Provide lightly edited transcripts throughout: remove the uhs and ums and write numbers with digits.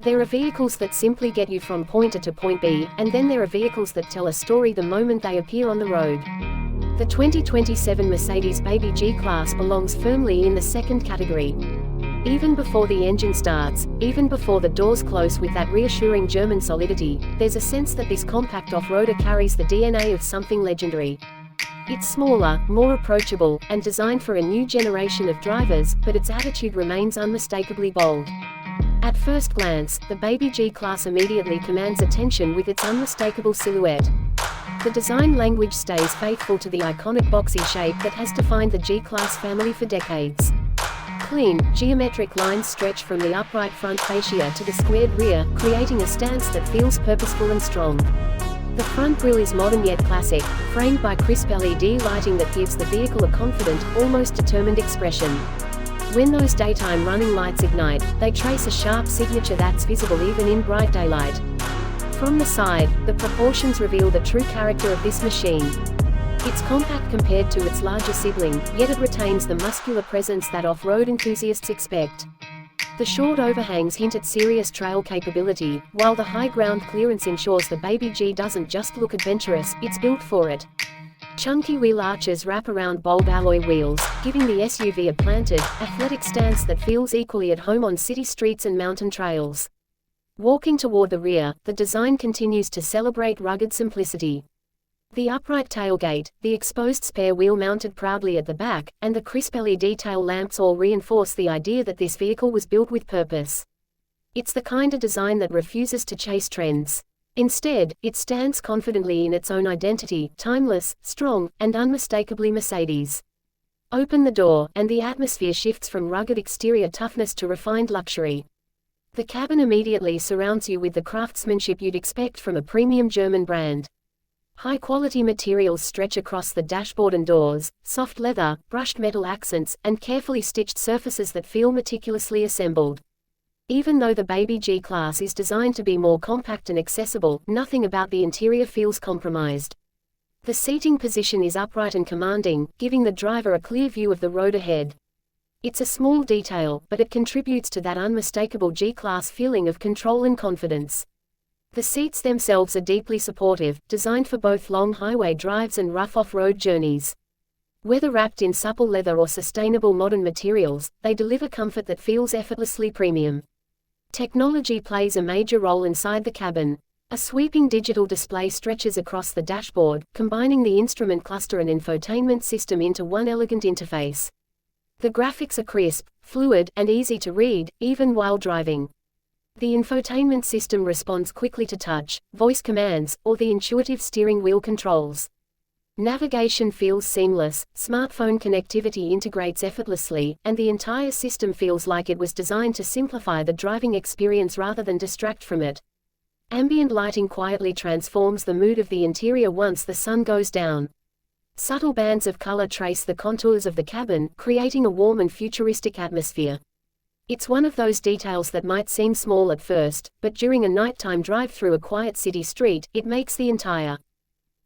There are vehicles that simply get you from point A to point B, and then there are vehicles that tell a story the moment they appear on the road. The 2027 Mercedes BabyGClass belongs firmly in the second category. Even before the engine starts, even before the doors close with that reassuring German solidity, there's a sense that this compact off-roader carries the DNA of something legendary. It's smaller, more approachable, and designed for a new generation of drivers, but its attitude remains unmistakably bold. At first glance, the BabyGClass immediately commands attention with its unmistakable silhouette. The design language stays faithful to the iconic boxy shape that has defined the G-Class family for decades. Clean, geometric lines stretch from the upright front fascia to the squared rear, creating a stance that feels purposeful and strong. The front grille is modern yet classic, framed by crisp LED lighting that gives the vehicle a confident, almost determined expression. When those daytime running lights ignite, they trace a sharp signature that's visible even in bright daylight. From the side, the proportions reveal the true character of this machine. It's compact compared to its larger sibling, yet it retains the muscular presence that off-road enthusiasts expect. The short overhangs hint at serious trail capability, while the high ground clearance ensures the BabyG doesn't just look adventurous, it's built for it. Chunky wheel arches wrap around bulb alloy wheels, giving the SUV a planted, athletic stance that feels equally at home on city streets and mountain trails. Walking toward the rear, the design continues to celebrate rugged simplicity. The upright tailgate, the exposed spare wheel mounted proudly at the back, and the crisp LED tail lamps all reinforce the idea that this vehicle was built with purpose. It's the kind of design that refuses to chase trends. Instead, it stands confidently in its own identity, timeless, strong, and unmistakably Mercedes. Open the door, and the atmosphere shifts from rugged exterior toughness to refined luxury. The cabin immediately surrounds you with the craftsmanship you'd expect from a premium German brand. High-quality materials stretch across the dashboard and doors, soft leather, brushed metal accents, and carefully stitched surfaces that feel meticulously assembled. Even though the BabyGClass is designed to be more compact and accessible, nothing about the interior feels compromised. The seating position is upright and commanding, giving the driver a clear view of the road ahead. It's a small detail, but it contributes to that unmistakable G-Class feeling of control and confidence. The seats themselves are deeply supportive, designed for both long highway drives and rough off-road journeys. Whether wrapped in supple leather or sustainable modern materials, they deliver comfort that feels effortlessly premium. Technology plays a major role inside the cabin. A sweeping digital display stretches across the dashboard, combining the instrument cluster and infotainment system into one elegant interface. The graphics are crisp, fluid, and easy to read, even while driving. The infotainment system responds quickly to touch, voice commands, or the intuitive steering wheel controls. Navigation feels seamless, smartphone connectivity integrates effortlessly, and the entire system feels like it was designed to simplify the driving experience rather than distract from it. Ambient lighting quietly transforms the mood of the interior once the sun goes down. Subtle bands of color trace the contours of the cabin, creating a warm and futuristic atmosphere. It's one of those details that might seem small at first, but during a nighttime drive through a quiet city street, it makes the entire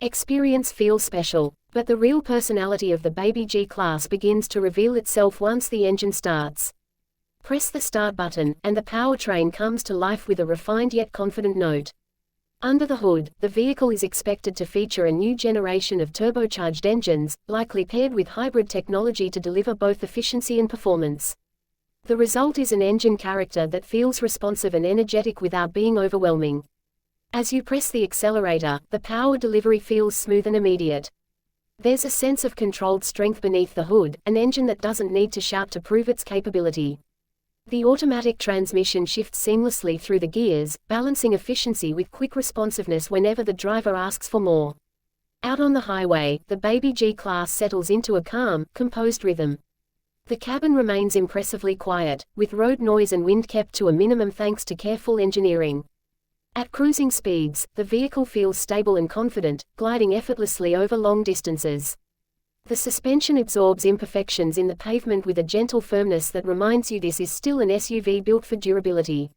experience feels special. But the real personality of the BabyGClass begins to reveal itself once the engine starts. Press the start button, and the powertrain comes to life with a refined yet confident note. Under the hood, the vehicle is expected to feature a new generation of turbocharged engines, likely paired with hybrid technology to deliver both efficiency and performance. The result is an engine character that feels responsive and energetic without being overwhelming. As you press the accelerator, the power delivery feels smooth and immediate. There's a sense of controlled strength beneath the hood, an engine that doesn't need to shout to prove its capability. The automatic transmission shifts seamlessly through the gears, balancing efficiency with quick responsiveness whenever the driver asks for more. Out on the highway, the BabyGClass settles into a calm, composed rhythm. The cabin remains impressively quiet, with road noise and wind kept to a minimum thanks to careful engineering. At cruising speeds, the vehicle feels stable and confident, gliding effortlessly over long distances. The suspension absorbs imperfections in the pavement with a gentle firmness that reminds you this is still an SUV built for durability.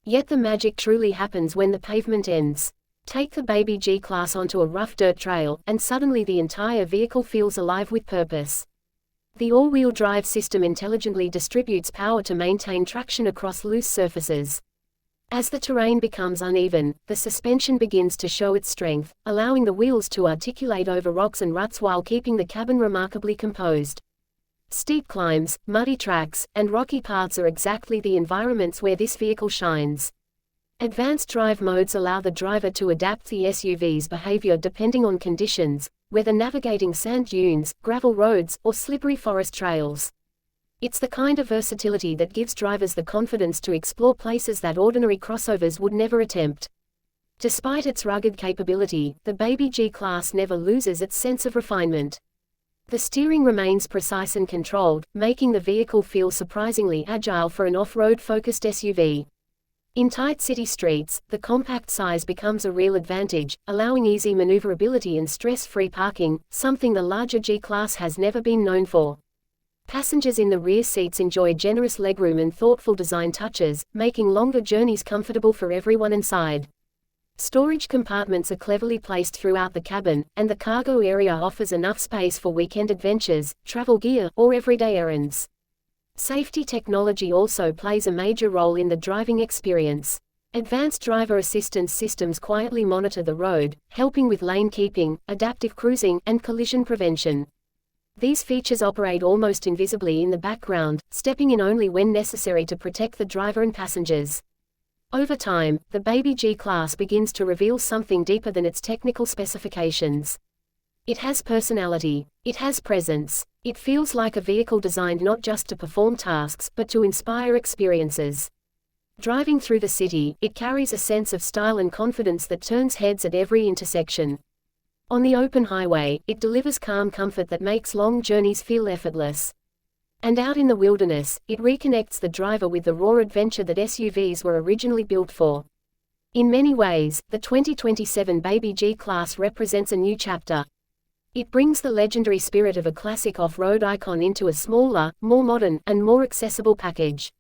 Yet the magic truly happens when the pavement ends. Take the BabyGClass onto a rough dirt trail, and suddenly the entire vehicle feels alive with purpose. The all-wheel drive system intelligently distributes power to maintain traction across loose surfaces. As the terrain becomes uneven, the suspension begins to show its strength, allowing the wheels to articulate over rocks and ruts while keeping the cabin remarkably composed. Steep climbs, muddy tracks, and rocky paths are exactly the environments where this vehicle shines. Advanced drive modes allow the driver to adapt the SUV's behavior depending on conditions, whether navigating sand dunes, gravel roads, or slippery forest trails. It's the kind of versatility that gives drivers the confidence to explore places that ordinary crossovers would never attempt. Despite its rugged capability, the BabyGClass never loses its sense of refinement. The steering remains precise and controlled, making the vehicle feel surprisingly agile for an off-road focused SUV. In tight city streets, the compact size becomes a real advantage, allowing easy maneuverability and stress-free parking, something the larger G-Class has never been known for. Passengers in the rear seats enjoy generous legroom and thoughtful design touches, making longer journeys comfortable for everyone inside. Storage compartments are cleverly placed throughout the cabin, and the cargo area offers enough space for weekend adventures, travel gear, or everyday errands. Safety technology also plays a major role in the driving experience. Advanced driver assistance systems quietly monitor the road, helping with lane keeping, adaptive cruising, and collision prevention. These features operate almost invisibly in the background, stepping in only when necessary to protect the driver and passengers. Over time, the BabyGClass begins to reveal something deeper than its technical specifications. It has personality. It has presence. It feels like a vehicle designed not just to perform tasks, but to inspire experiences. Driving through the city, it carries a sense of style and confidence that turns heads at every intersection. On the open highway, it delivers calm comfort that makes long journeys feel effortless. And out in the wilderness, it reconnects the driver with the raw adventure that SUVs were originally built for. In many ways, the 2027 BabyGClass represents a new chapter. It brings the legendary spirit of a classic off-road icon into a smaller, more modern, and more accessible package.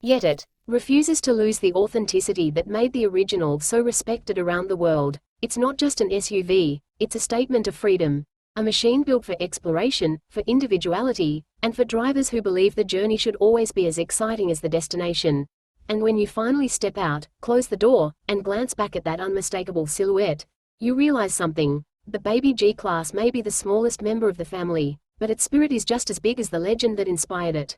Yet it refuses to lose the authenticity that made the original so respected around the world. It's not just an SUV, it's a statement of freedom. A machine built for exploration, for individuality, and for drivers who believe the journey should always be as exciting as the destination. And when you finally step out, close the door, and glance back at that unmistakable silhouette, you realize something. The BabyGClass may be the smallest member of the family, but its spirit is just as big as the legend that inspired it.